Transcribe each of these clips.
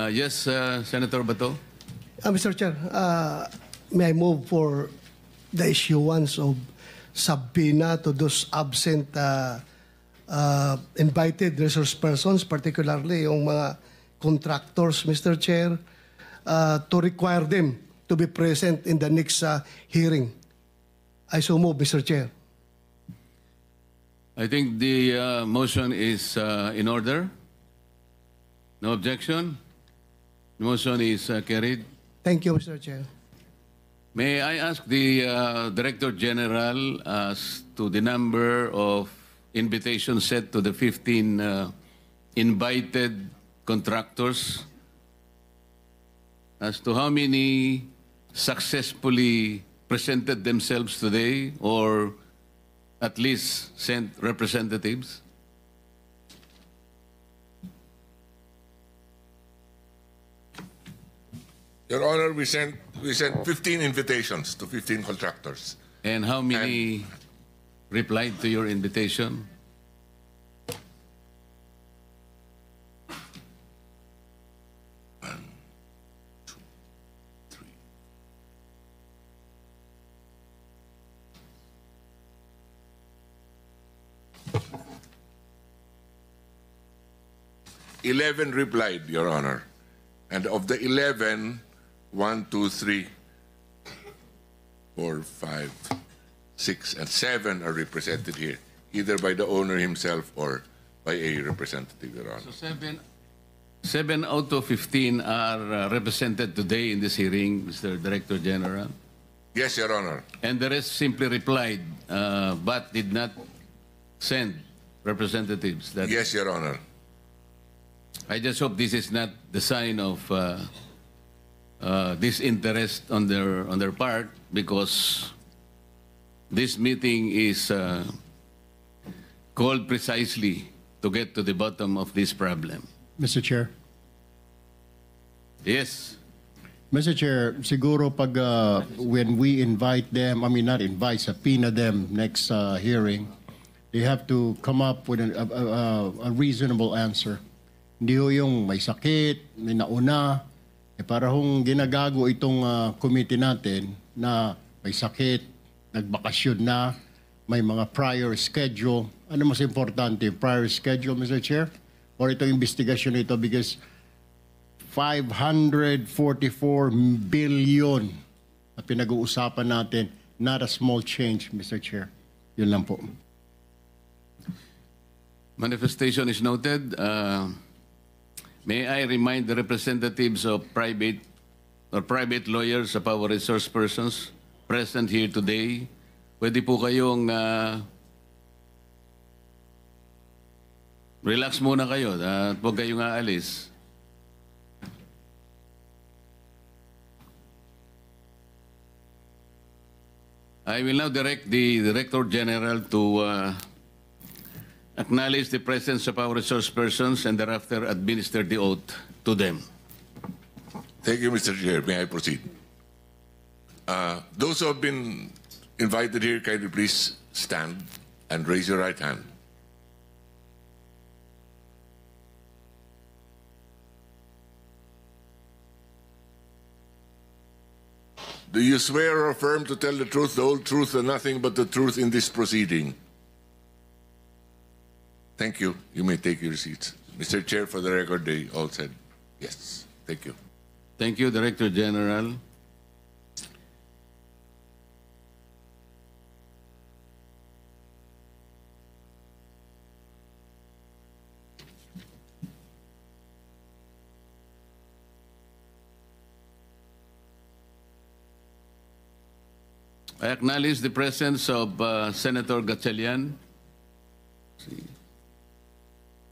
Yes, Senator Bato. Mr. Chair, may I move for the issuance of subpoena to those absent invited resource persons, particularly yung mga contractors, Mr. Chair, to require them to be present in the next hearing. I so move, Mr. Chair. I think the motion is in order. No objection. The motion is carried. Thank you, Mr. Chair. May I ask the Director General as to the number of invitations sent to the 15 invited contractors, as to how many successfully presented themselves today or at least sent representatives? Your Honor, we sent 15 invitations to 15 contractors. And how many replied to your invitation? One, two, three. 11 replied, Your Honor. And of the 11, 1, 2, 3, 4, 5, 6, and 7 are represented here, either by the owner himself or by a representative, Your Honor. So seven out of 15 are represented today in this hearing, Mr. Director General. Yes, Your Honor. And the rest simply replied, but did not send representatives. Yes, Your Honor. I just hope this is not the sign of disinterest on their part, because this meeting is called precisely to get to the bottom of this problem. Mr. Chair. Yes. Mr. Chair, siguro pag when we invite them, not invite, subpoena them next hearing, they have to come up with a reasonable answer. Hindi ho yung may sakit, may nauna, para hong ginagago itong committee natin na may sakit, nagbakasyon na, may mga prior schedule. Ano mas importante, prior schedule, Mr. Chair? Or itong investigasyon ito, because 544 billion na pinag-uusapan natin, not a small change, Mr. Chair. Yun lang po. Manifestation is noted. May I remind the representatives of private lawyers of our resource persons present here today, pwede po kayong relax muna kayo at huwag kayong aalis. I will now direct the Director General to acknowledge the presence of our resource persons and thereafter administer the oath to them. Thank you, Mr. Chair. May I proceed? Those who have been invited here, kindly please stand and raise your right hand. Do you swear or affirm to tell the truth, the whole truth, and nothing but the truth in this proceeding? Thank you. You may take your seats. Mr. Chair, for the record, they all said yes. Thank you. Thank you, Director General. I acknowledge the presence of Senator Gatchalian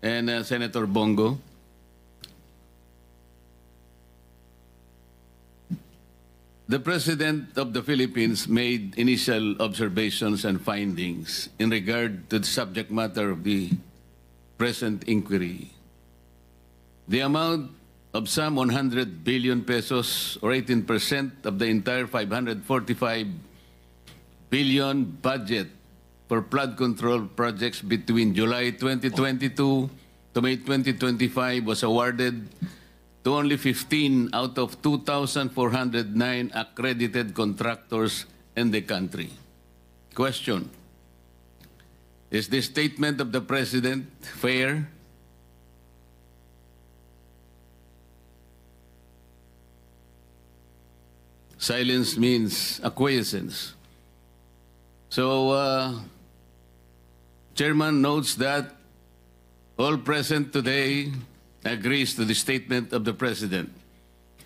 and Senator Bongo. The President of the Philippines made initial observations and findings in regard to the subject matter of the present inquiry. The amount of some 100 billion pesos or 18% of the entire 545 billion budget for flood control projects between July 2022 to May 2025 was awarded to to only 15 out of 2,409 accredited contractors in the country. Question: is this statement of the President fair? Silence means acquiescence. So, Chairman notes that all present today agrees to the statement of the President.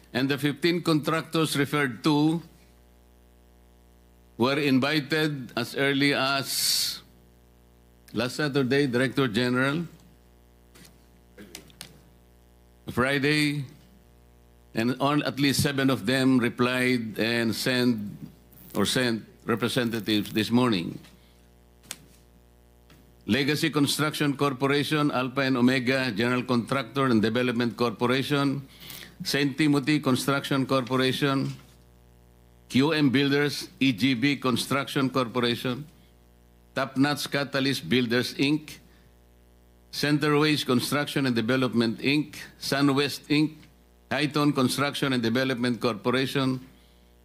And the 15 contractors referred to were invited as early as last Saturday, Director General, Friday, and on at least 7 of them replied and sent representatives this morning. Legacy Construction Corporation, Alpha and Omega General Contractor and Development Corporation, St. Timothy Construction Corporation, QM Builders, EGB Construction Corporation, Top-Notch Catalyst Builders, Inc., Centerways Construction and Development, Inc., SunWest, Inc., Highton Construction and Development Corporation,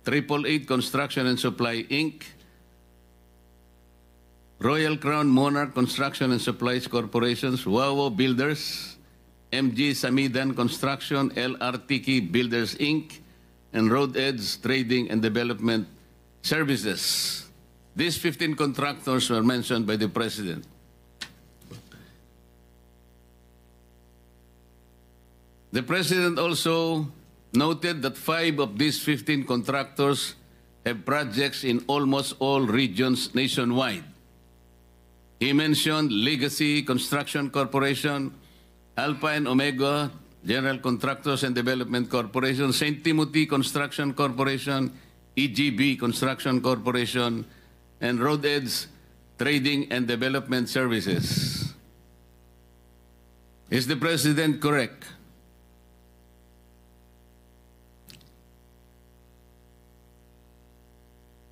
888 Construction and Supply, Inc., Royal Crown Monarch Construction and Supplies Corporations, Wawo Builders, MG Samidan Construction, LRTK Builders, Inc., and Road Edge Trading and Development Services. These 15 contractors were mentioned by the President. The President also noted that 5 of these 15 contractors have projects in almost all regions nationwide. He mentioned Legacy Construction Corporation, Alpha and Omega General Contractors and Development Corporation, St. Timothy Construction Corporation, EGB Construction Corporation, and Road Edge Trading and Development Services. Is the President correct?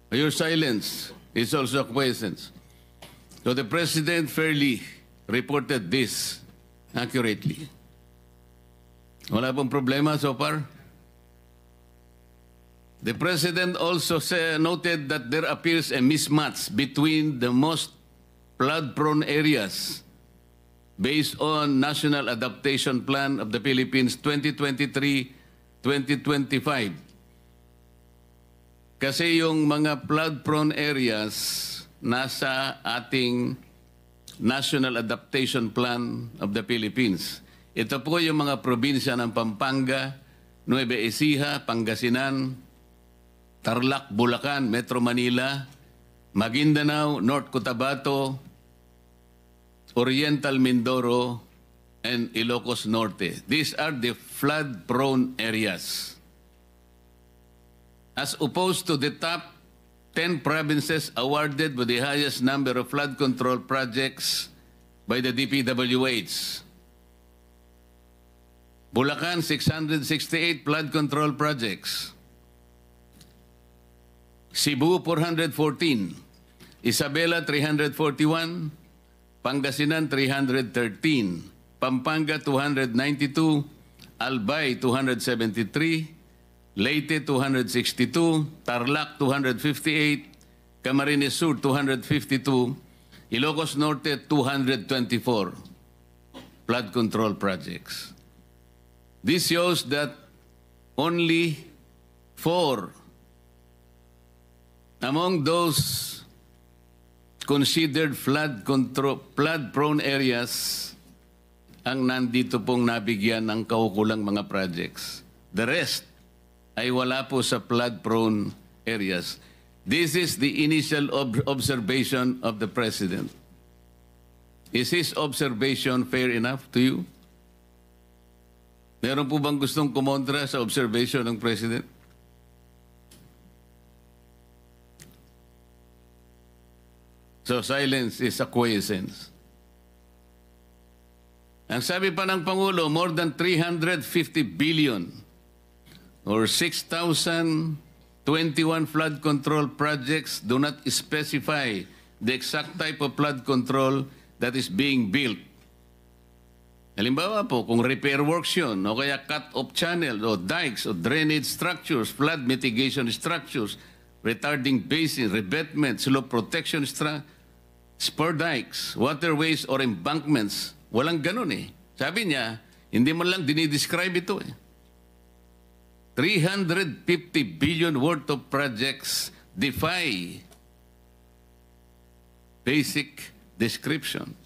Your silence is also acquiescence. So the President fairly reported this accurately. Wala pong problema so far? The President also noted that there appears a mismatch between the most flood-prone areas based on National Adaptation Plan of the Philippines 2023-2025. Kasi yung mga flood-prone areas nasa ating National Adaptation Plan of the Philippines. Ito po yung mga probinsya ng Pampanga, Nueva Ecija, Pangasinan, Tarlac, Bulacan, Metro Manila, Maguindanao, North Cotabato, Oriental Mindoro, and Ilocos Norte. These are the flood-prone areas. As opposed to the top 10 provinces awarded with the highest number of flood control projects by the DPWH. Bulacan, 668 flood control projects. Cebu, 414. Isabela, 341. Pangasinan, 313. Pampanga, 292. Albay, 273. Leyte, 262, Tarlac, 258, Camarines Sur, 252, Ilocos Norte, 224 flood control projects. This shows that only 4 among those considered flood-prone areas ang nandito pong nabigyan ng kaukulang mga projects. The rest ay wala po sa flood-prone areas. This is the initial observation of the President. Is his observation fair enough to you? Meron po bang gustong kumontra sa observation ng President? So silence is acquiescence. Ang sabi pa ng Pangulo, more than 350 billion or 6,021 flood control projects do not specify the exact type of flood control that is being built. Halimbawa po, kung repair works yun, o kaya cut-off channel, o dikes, o drainage structures, flood mitigation structures, retarding basin, revetment, slope protection spur dikes, waterways, or embankments. Walang ganun eh. Sabi niya, hindi man lang dinidescribe ito eh. 350 billion worth of projects defy basic description.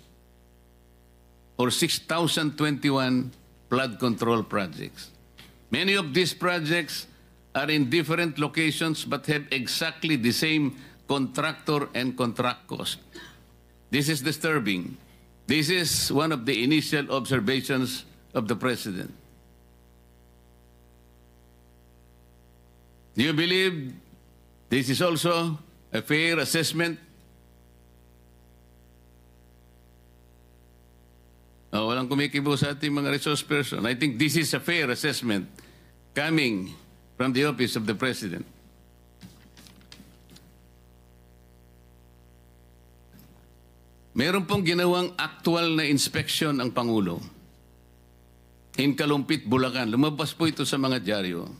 Or 6,021 flood control projects. Many of these projects are in different locations but have exactly the same contractor and contract cost. This is disturbing. This is one of the initial observations of the President. Do you believe this is also a fair assessment? Oh, walang kumikibo sa ating mga resource person. I think this is a fair assessment coming from the office of the President. Meron pong ginawang actual na inspection ang Pangulo. In Kalumpit, Bulacan. Lumabas po ito sa mga dyaryo.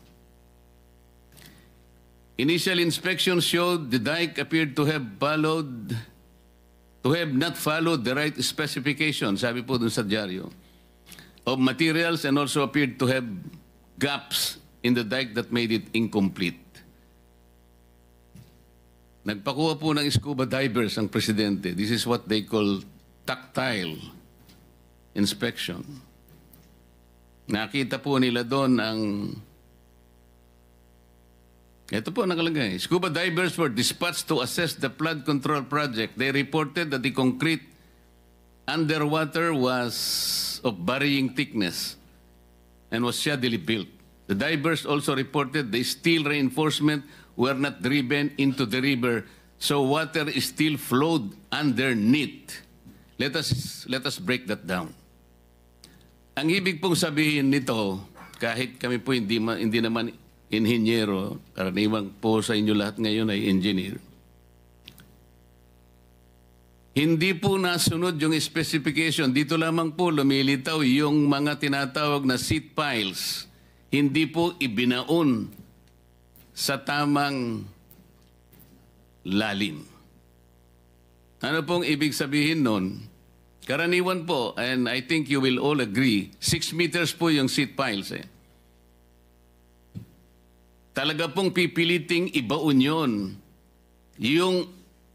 Initial inspection showed the dike appeared to have not followed the right specifications, sabi po dun sa dyaryo, of materials, and also appeared to have gaps in the dike that made it incomplete. Nagpakuha po ng scuba divers ang Presidente. This is what they call tactile inspection. Nakita po nila doon ang ito po nakalagay. Scuba divers were dispatched to assess the flood control project. They reported that the concrete underwater was of varying thickness and was shaddily built. The divers also reported the steel reinforcement were not driven into the river, so water still flowed underneath. Let us break that down. Ang ibig pong sabihin nito, kahit kami po hindi naman inhinyero, karaniwang po sa inyo lahat ngayon ay engineer. Hindi po nasunod yung specification. Dito lamang po lumilitaw yung mga tinatawag na seat piles. Hindi po ibinaon sa tamang lalim. Ano pong ibig sabihin nun? Karaniwan po, and I think you will all agree, 6 meters po yung seat piles eh. Talaga pong pipiliting ibaon yun. Yung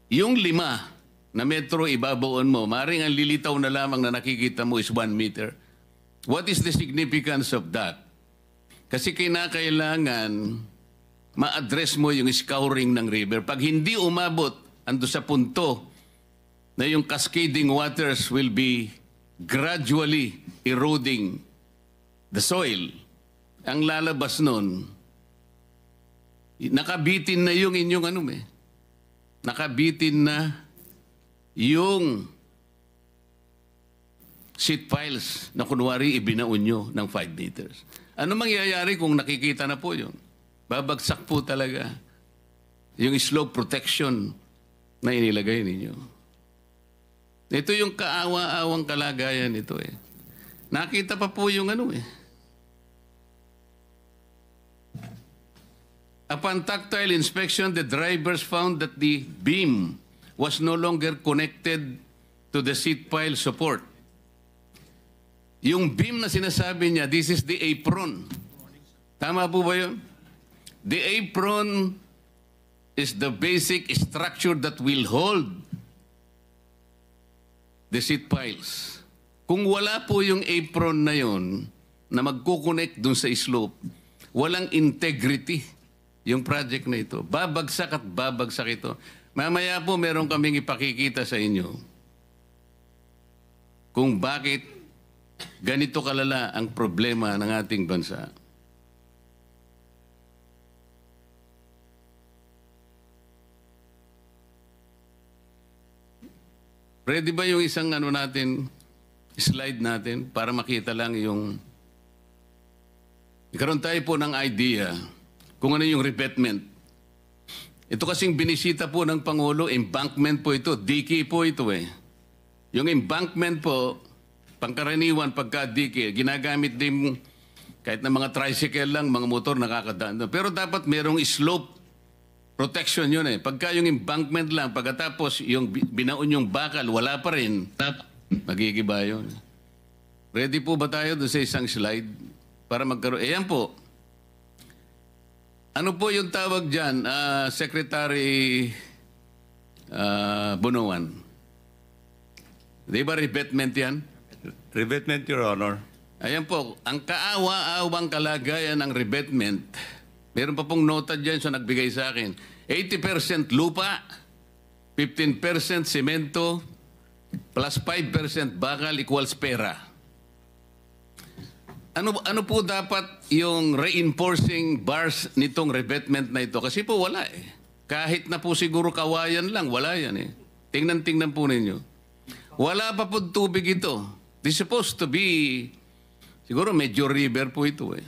5 na metro ibabaon mo, maring ang lilitaw na lamang na nakikita mo is 1 meter. What is the significance of that? Kasi kinakailangan ma-address mo yung scouring ng river. Pag hindi umabot, ando sa punto na yung cascading waters will be gradually eroding the soil, ang lalabas nun, nakabitin na yung inyong nakabitin na yung seat piles na kunwari ibinaon nyo ng 5 meters. Ano mangyayari kung nakikita na po yun? Babagsak po talaga yung slope protection na inilagay ninyo. Ito yung kaawa-awang kalagayan nito eh. Nakita pa po yung Upon tactile inspection, the drivers found that the beam was no longer connected to the seat pile support. Yung beam na sinasabi niya, this is the apron. Tama po ba yun? The apron is the basic structure that will hold the seat piles. Kung wala po yung apron na yun, na magkukonect dun sa slope, walang integrity yung project na ito. Babagsak at babagsak ito. Mamaya po meron kaming ipakikita sa inyo kung bakit ganito kalala ang problema ng ating bansa. Ready ba yung isang slide natin para makita lang yung ikaroon tayo po ng idea kung ano yung revetment. Ito kasing binisita po ng Pangulo, embankment po ito, diki po ito eh. Yung embankment po, pangkaraniwan pagka-dike, ginagamit din kahit na mga tricycle lang, mga motor nakakadaan doon. Pero dapat merong slope protection yun eh. Pagka yung embankment lang, pagkatapos yung binaon yung bakal, wala pa rin, magigiba yun. Ready po ba tayo doon sa isang slide para magkaroon? Ayan po. Ano po yung tawag dyan, Secretary Bunuan? Di ba revetment yan? Revetment, Your Honor. Ayan po, ang kaawa-awang kalagayan ng revetment, meron pa pong nota dyan sa nagbigay sa akin. 80% lupa, 15% semento, plus 5% bakal equals pera. Ano po dapat yung reinforcing bars nitong revetment na ito? Kasi po wala eh. Kahit na po siguro kawayan lang, wala yan eh. Tingnan po ninyo. Wala pa po tubig ito. This is supposed to be, siguro medyo river po ito eh.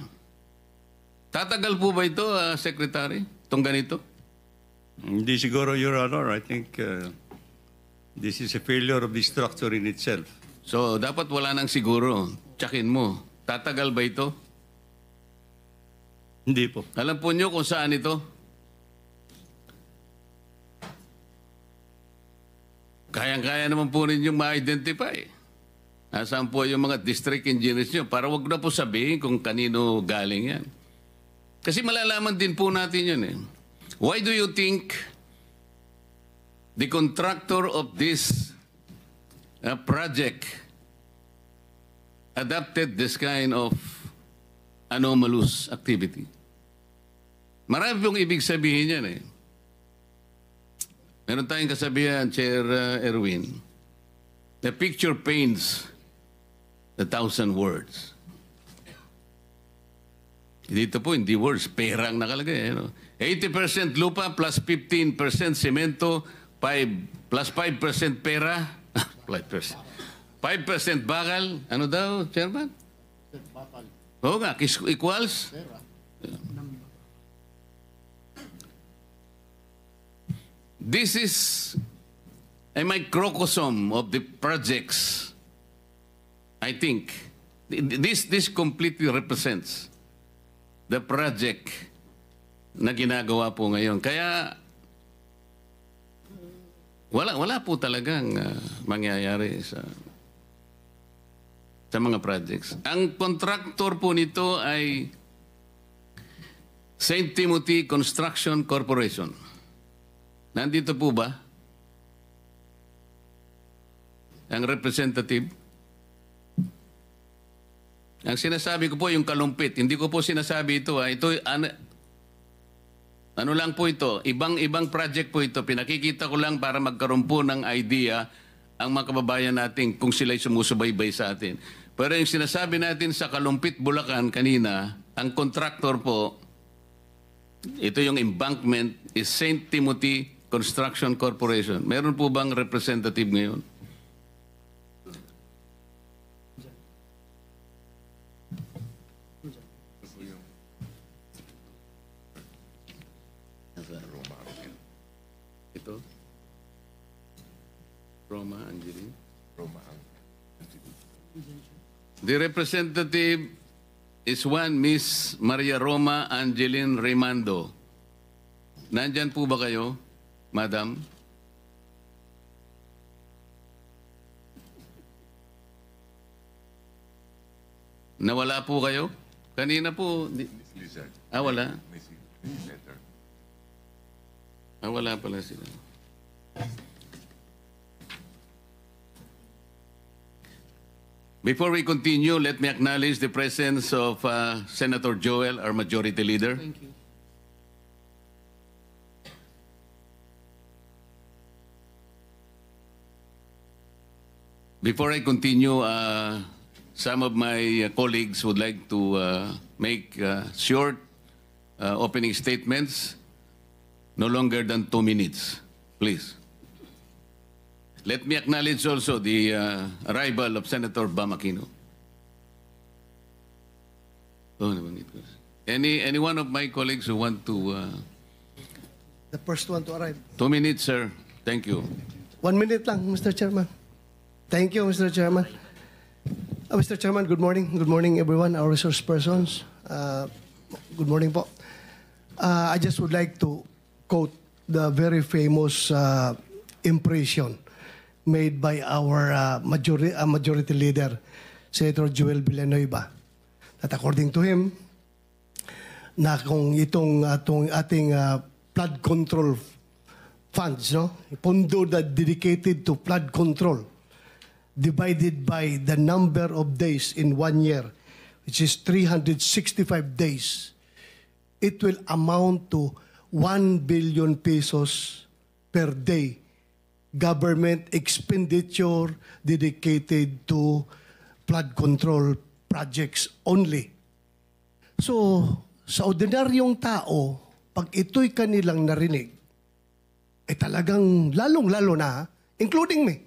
Tatagal po ba ito, Secretary? Itong ganito? Hindi siguro, Your Honor. I think this is a failure of the structure in itself. So, dapat wala nang siguro. Tsakin mo. Tatagal ba ito? Hindi po. Alam po nyo kung saan ito? Kayang-kaya naman po ninyong ma-identify. Nasaan po yung mga district engineers nyo? Para wag na po sabihin kung kanino galing yan. Kasi malalaman din po natin yun eh. Why do you think the contractor of this project adopted this kind of anomalous activity? Marami pong ibig sabihin yan eh. Meron tayong kasabihan, Chair Erwin, the picture paints 1,000 words. Dito po, hindi words, perang nakalagay. Ano? 80% lupa plus 15% semento, plus 5% pera, 5%. 5% bakal, ano daw, Chairman? Oo nga, equals? This is a microcosm of the projects. I think this completely represents the project na ginagawa po ngayon. Kaya wala po talagang mangyayari sa mga projects. Ang contractor po nito ay St. Timothy Construction Corporation. Nandito po ba ang representative? Ang sinasabi ko po yung kalumpit. Hindi ko po sinasabi ito. Ito ano lang po ito. Ibang project po ito. Pinakikita ko lang para magkaroon po ng idea ang mga kababayan natin kung sila'y sumusubaybay sa atin. Pero yung sinasabi natin sa Kalumpit, Bulacan kanina, ang contractor po, ito yung embankment, is St. Timothy Construction Corporation. Meron po bang representative ngayon? Ito? Roma Angeline? Roma. The representative is one Miss Maria Roma Angeline Remando. Nandyan po ba kayo, Madam? Nawala po kayo? Kanina po. Lizard. Wala. Miss Letter. Wala pala sila. Before we continue, let me acknowledge the presence of Senator Joel, our Majority Leader. Thank you. Before I continue, some of my colleagues would like to make short opening statements, no longer than 2 minutes. Please. Let me acknowledge also the arrival of Senator Bam Aquino. Any one of my colleagues who want to... The first one to arrive. 2 minutes, sir. Thank you. 1 minute lang, Mr. Chairman. Thank you, Mr. Chairman. Mr. Chairman, good morning. Good morning, everyone, our resource persons. Good morning po. I just would like to quote the very famous impression made by our majority leader, Senator Joel Villanueva, that according to him, na kung itong ating flood control funds, no, pondo na dedicated to flood control, divided by the number of days in 1 year, which is 365 days, it will amount to 1 billion pesos per day government expenditure dedicated to flood control projects only. So, sa ordinaryong tao, pag ito'y kanilang narinig, talagang lalong-lalo na, including me,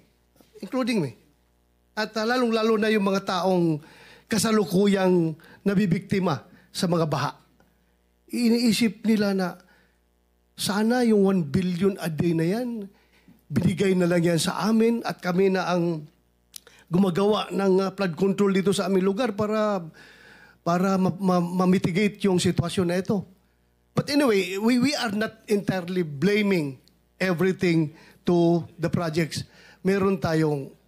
at lalong-lalo na yung mga taong kasalukuyang nabibiktima sa mga baha. Iniisip nila na sana yung 1 billion a day na yan, binigay na lang yan sa amin at kami na ang gumagawa ng flood control dito sa aming lugar para ma-mitigate yung sitwasyon na ito. But anyway, we are not entirely blaming everything to the projects. Meron tayong,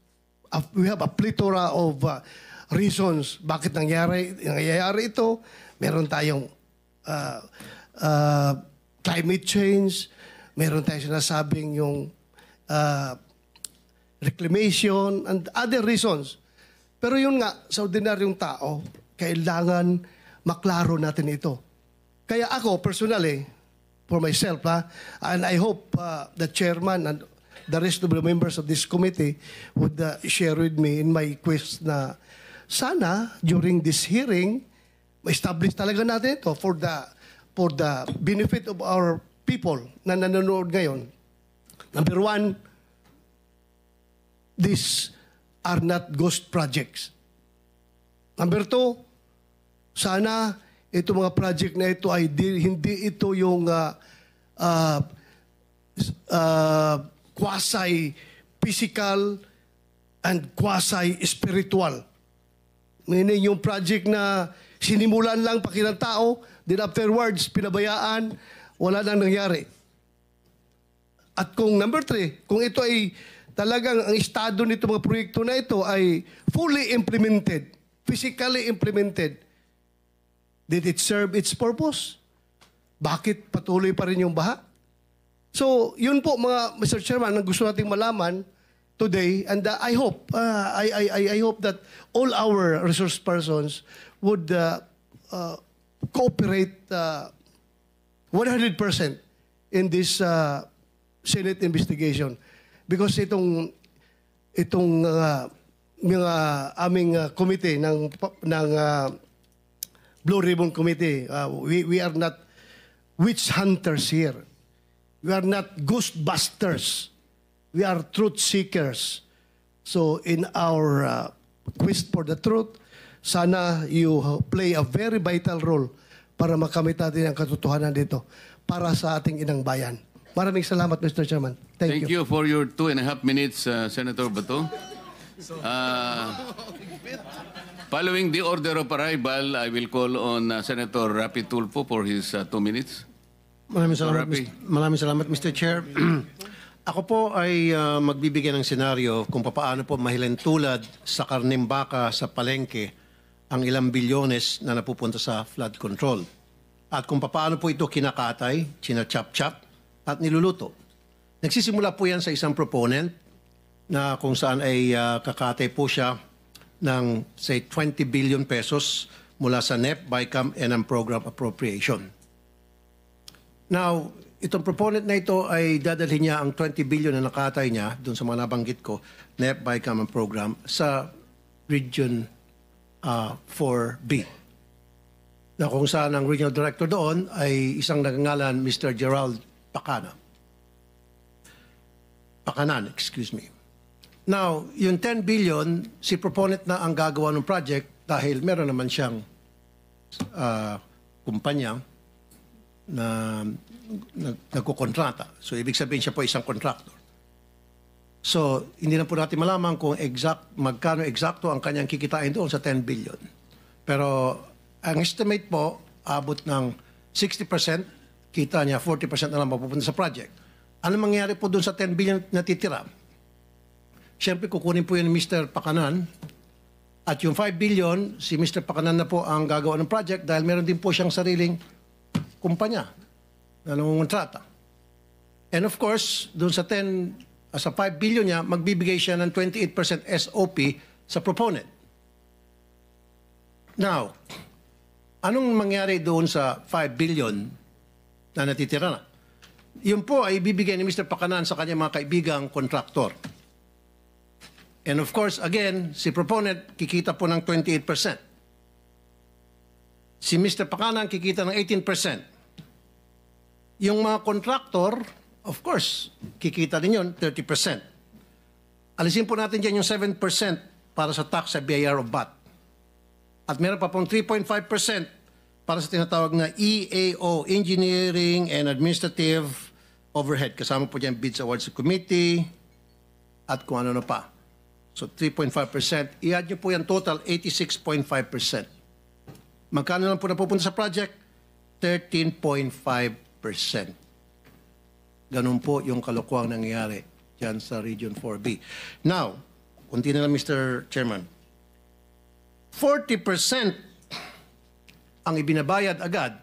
we have a plethora of reasons bakit nangyayari ito. Meron tayong climate change, meron tayong sinasabing yung reclamation and other reasons. Pero yun nga, sa ordinaryong tao, kailangan maklaro natin ito. Kaya ako, personally, for myself, and I hope the chairman and the rest of the members of this committee would share with me in my quest na sana, during this hearing, ma-establish talaga natin ito for the benefit of our people na nanonood ngayon. Number one, these are not ghost projects. Number two, sana ito mga project na ito ay hindi ito yung quasi-physical and quasi-spiritual. Meaning yung project na sinimulan lang pakilang tao, then afterwards, pinabayaan, wala nang nangyari. At kung number three, kung ito ay talagang ang estado nito mga proyekto na ito ay fully implemented, physically implemented, did it serve its purpose? Bakit patuloy pa rin yung baha? So, yun po mga Mr. Chairman, ang gusto nating malaman today, and I hope, I hope that all our resource persons would cooperate 100% in this Senate investigation. Because itong mga aming committee ng Blue Ribbon Committee, we are not witch hunters here. We are not ghostbusters. We are truth seekers. So in our quest for the truth, sana you play a very vital role para makamit natin ang katotohanan dito para sa ating inang bayan. Maraming salamat, Mr. Chairman. Thank you. Thank you for your 2.5 minutes, Senator Bato. Following the order of arrival, I will call on Senator Rapi Tulfo for his 2 minutes. Maraming salamat, Mr. Chair. Ako po ay magbibigay ng senaryo kung paano po mahilentulad sa karneng baka sa palengke ang ilang bilyones na napupunta sa flood control. At kung paano po ito kinakatay, china-chop-chop, at niluluto. Nagsisimula po yan sa isang proponent na kung saan ay kakatay po siya ng, say, 20 billion pesos mula sa NEP, BICAM, and ang program appropriation. Now, itong proponent na ito ay dadalhin niya ang 20 billion na nakatay niya doon sa mga nabanggit ko, NEP, BICAM, and program sa Region 4B. Na kung saan ang regional director doon ay isang nagngangalan Mr. Gerald Pakanan, excuse me. Now, yung 10 billion, si proponent na ang gagawa ng project dahil meron naman siyang kumpanya na nagkukontrata. So, ibig sabihin siya po isang contractor. So, hindi na po natin malaman kung magkano eksakto ang kanyang kikitain doon sa 10 billion. Pero ang estimate po, abot ng 60%, kita niya 40% na lang mapupunta sa project. Ano mangyayari po doon sa 10 billion na titira? Siyempre, kukunin po yun ni Mr. Pakanan. At yung 5 billion, si Mr. Pakanan na po ang gagawa ng project dahil meron din po siyang sariling kumpanya na nangungontrata. And of course, doon sa 5 billion niya, magbibigay siya ng 28% SOP sa proponent. Now, anong mangyari doon sa 5 billion na natitira na? Yun po ay bibigay ni Mr. Pakanan sa kanyang mga kaibigang kontraktor. And of course, again, si proponent kikita po ng 28%. Si Mr. Pakanan kikita ng 18%. Yung mga kontraktor, of course, kikita din yun, 30%. Alisin po natin dyan yung 7% para sa tax sa BIR of VAT. At meron pa pong 3.5% para sa tinatawag na EAO, Engineering and Administrative Overhead. Kasama po dyan bids awards committee at kung ano na pa. So 3.5%. I-add nyo po yan total, 86.5%. Magkano lang po napupunta sa project? 13.5%. Ganun po yung kalokohang nangyayari dyan sa Region 4B. Now, kunti na lang Mr. Chairman. 40% ang ibinabayad agad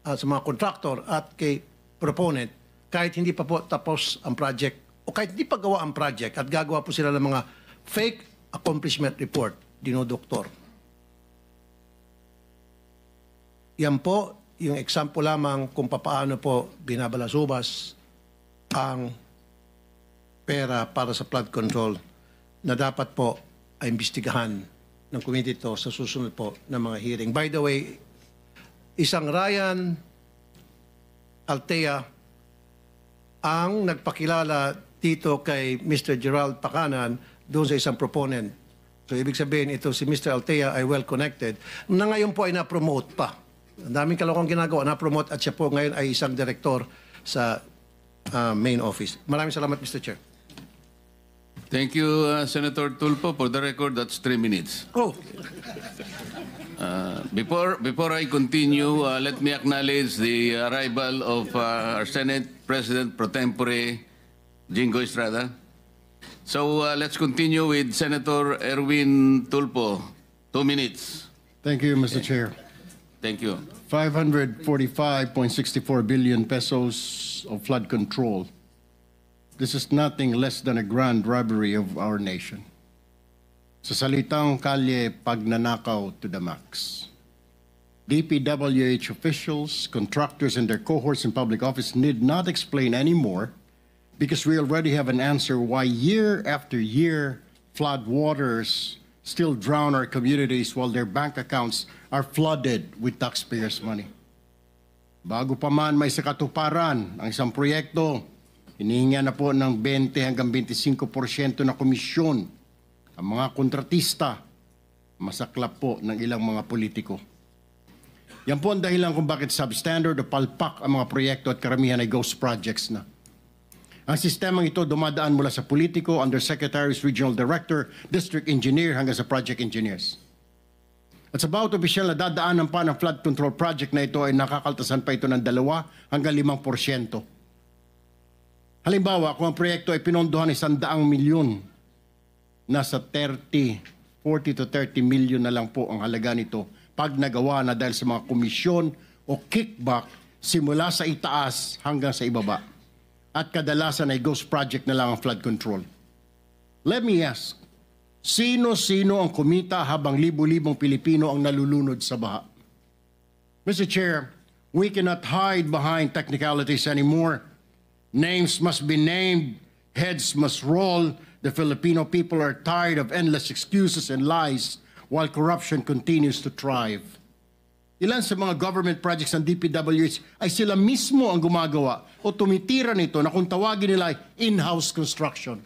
sa mga contractor at kay proponent kahit hindi pa po tapos ang project o kahit hindi pa gawa ang project at gagawa po sila ng mga fake accomplishment report, dinodoktor. Yan po yung example lamang kung paano po binabalasubas ang pera para sa flood control na dapat po ay imbestigahan ng committee to sa susunod po ng mga hearing. By the way, isang Ryan Altea ang nagpakilala dito kay Mr. Gerald Pakanan doon sa isang proponent. So ibig sabihin ito si Mr. Altea ay well connected na ngayon po ay na-promote pa. Ang daming kalokong ginagawa, na-promote at siya po ngayon ay isang direktor sa main office. Maraming salamat, Mr. Chair. Thank you, Senator Tulfo. For the record, that's 3 minutes. Oh, Before I continue, let me acknowledge the arrival of our Senate President pro tempore, Jingo Estrada. So let's continue with Senator Erwin Tulfo. 2 minutes. Thank you, Mr. Chair. Thank you. 545.64 billion pesos of flood control. This is nothing less than a grand robbery of our nation. Sa salitang kalye, pagnanakaw to the max. DPWH officials, contractors, and their cohorts in public office need not explain anymore because we already have an answer why year after year flood waters still drown our communities while their bank accounts are flooded with taxpayers' money. Bago pa man may sakatuparan ang isang proyekto, hinihinga na po ng 20 hanggang 25% na komisyon ang mga kontratista, masaklap po ng ilang mga politiko. Yan po ang dahilan kung bakit substandard o palpak ang mga proyekto at karamihan ay ghost projects na. Ang sistemang ito dumadaan mula sa politiko, undersecretaries, regional director, district engineer hanggang sa project engineers. At sa bawat opisyal na dadaanan pa ng flood control project na ito ay nakakaltasan pa ito ng 2 hanggang 5%. Halimbawa, kung ang proyekto ay pinondohan ng 100 milyon, nasa 40 to 30 milyon na lang po ang halaga nito pag nagawa na dahil sa mga komisyon o kickback simula sa itaas hanggang sa ibaba. At kadalasan ay ghost project na lang ang flood control. Let me ask, sino-sino ang kumita habang libu-libong Pilipino ang nalulunod sa baha? Mr. Chair, we cannot hide behind technicalities anymore. Names must be named, heads must roll. The Filipino people are tired of endless excuses and lies while corruption continues to thrive. Ilan sa mga government projects ng DPWH ay sila mismo ang gumagawa o tumitira nito na kung tawagin nila ay in-house construction.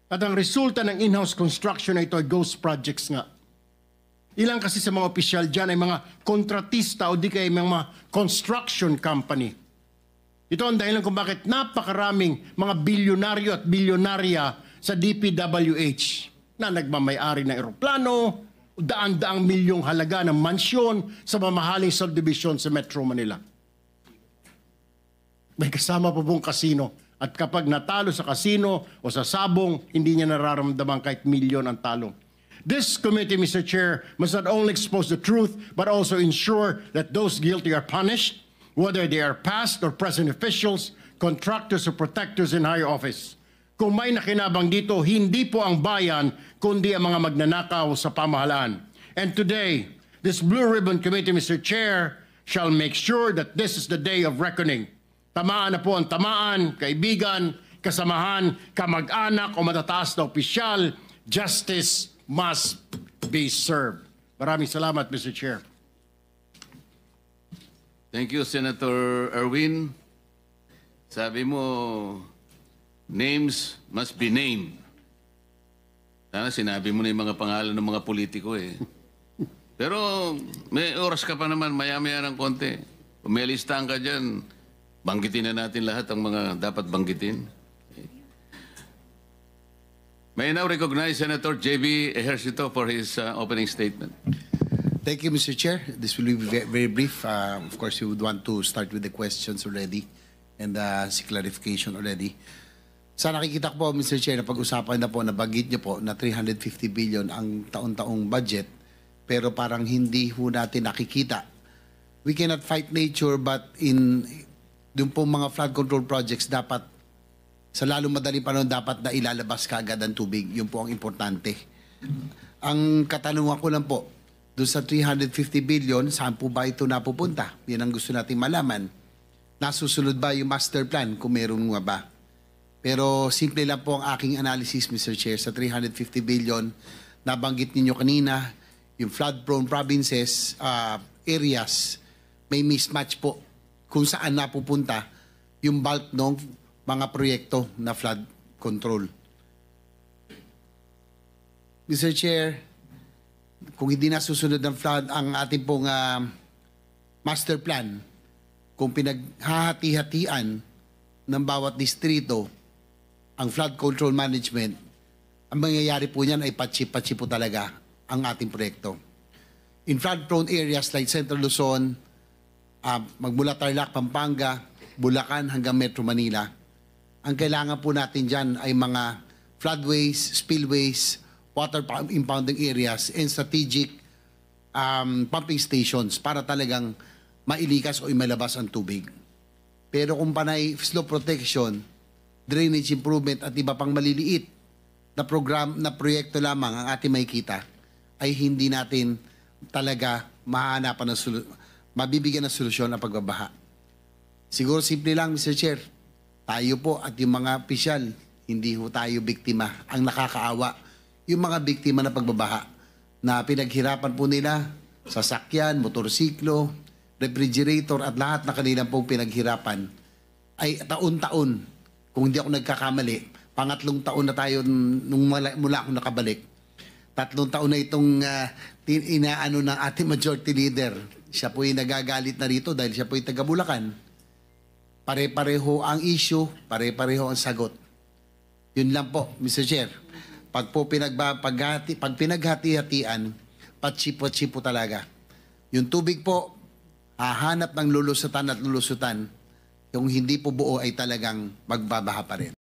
At ang resulta ng in-house construction na ito ay ghost projects nga. Ilan kasi sa mga opisyal dyan ay mga kontratista o di kaya mga construction company. Ito ang dahilan kung bakit napakaraming mga bilyonaryo at bilyonarya sa DPWH na nagmamayari ng eroplano, daan-daang milyong halaga ng mansyon sa mamahaling subdivision sa Metro Manila. May kasama pa pong kasino. At kapag natalo sa kasino o sa sabong, hindi niya nararamdaman kahit milyon ang talo. This committee, Mr. Chair, must not only expose the truth, but also ensure that those guilty are punished, whether they are past or present officials, contractors or protectors in higher office. Kung may nakinabang dito, hindi po ang bayan, kundi ang mga magnanakaw sa pamahalaan. And today, this Blue Ribbon Committee, Mr. Chair, shall make sure that this is the day of reckoning. Tamaan na po ang tamaan, kaibigan, kasamahan, kamag-anak o matataas na opisyal. Justice must be served. Maraming salamat, Mr. Chair. Thank you, Senator Erwin. Sabi mo, names must be named. Sana sinabi mo na yung mga pangalan ng mga politiko eh. Pero may oras ka pa naman, maya-maya ng konti. Kung may listahan ka dyan, banggitin na natin lahat ang mga dapat banggitin. May I now recognize Senator J.B. Ejercito for his opening statement. Thank you, Mr. Chair. This will be very brief. Of course, we would want to start with the questions already and si clarification already. Sa nakikita ko po, Mr. Chair, na pag-usapan na po, nabanggit niyo po na 350 billion ang taon-taong budget, pero parang hindi ho natin nakikita. We cannot fight nature, but yung po mga flood control projects, dapat sa lalong madaling panahon, dapat na ilalabas kaagad ang tubig. Yun po ang importante. Ang katanungan ko lang po, doon sa 350 billion, saan po ba ito napupunta? Yan ang gusto nating malaman. Nasusunod ba yung master plan kung meron nga ba? Pero simple lang po ang aking analysis, Mr. Chair, sa 350 billion, nabanggit ninyo kanina, yung flood-prone provinces, areas, may mismatch po kung saan napupunta yung bulk ng mga proyekto na flood control. Mr. Chair, kung hindi nasusunod ng flood ang ating pong master plan, kung pinaghahati-hatian ng bawat distrito ang flood control management, ang mangyayari po niyan ay patsi-patsi po talaga ang ating proyekto. In flood-prone areas like Central Luzon, magmula Tarlac, Pampanga, Bulacan hanggang Metro Manila, ang kailangan po natin dyan ay mga floodways, spillways, water impounding areas, and strategic pumping stations para talagang mailikas o imalabas ang tubig. Pero kung panay slope protection, drainage improvement at iba pang maliliit na program na proyekto lamang ang ating makikita, ay hindi natin talaga mahahanapan ng mabibigyan ng solusyon ang pagbabaha. Siguro simple lang, Mr. Chair, tayo po at yung mga opisyal, hindi ho tayo biktima. Ang nakakaawa, yung mga biktima ng pagbabaha na pinaghirapan po nila, sasakyan, motorsiklo, refrigerator at lahat na kanilang pong pinaghirapan ay taon-taon, kung hindi ako nagkakamali, pangatlong taon na tayo nung mula ako nakabalik. 3 taon na itong inaano ng ating majority leader. Siya po yung nagagalit na rito dahil siya po yung taga-Bulacan. Pare-pareho ang issue, pare-pareho ang sagot. Yun lang po, Mr. Chair. Pag po pinaghati-hatian, patsi-patsi po talaga. Yung tubig po, hahanap ng lulusutan at lulusutan. Yung hindi po buo ay talagang magbabaha pa rin.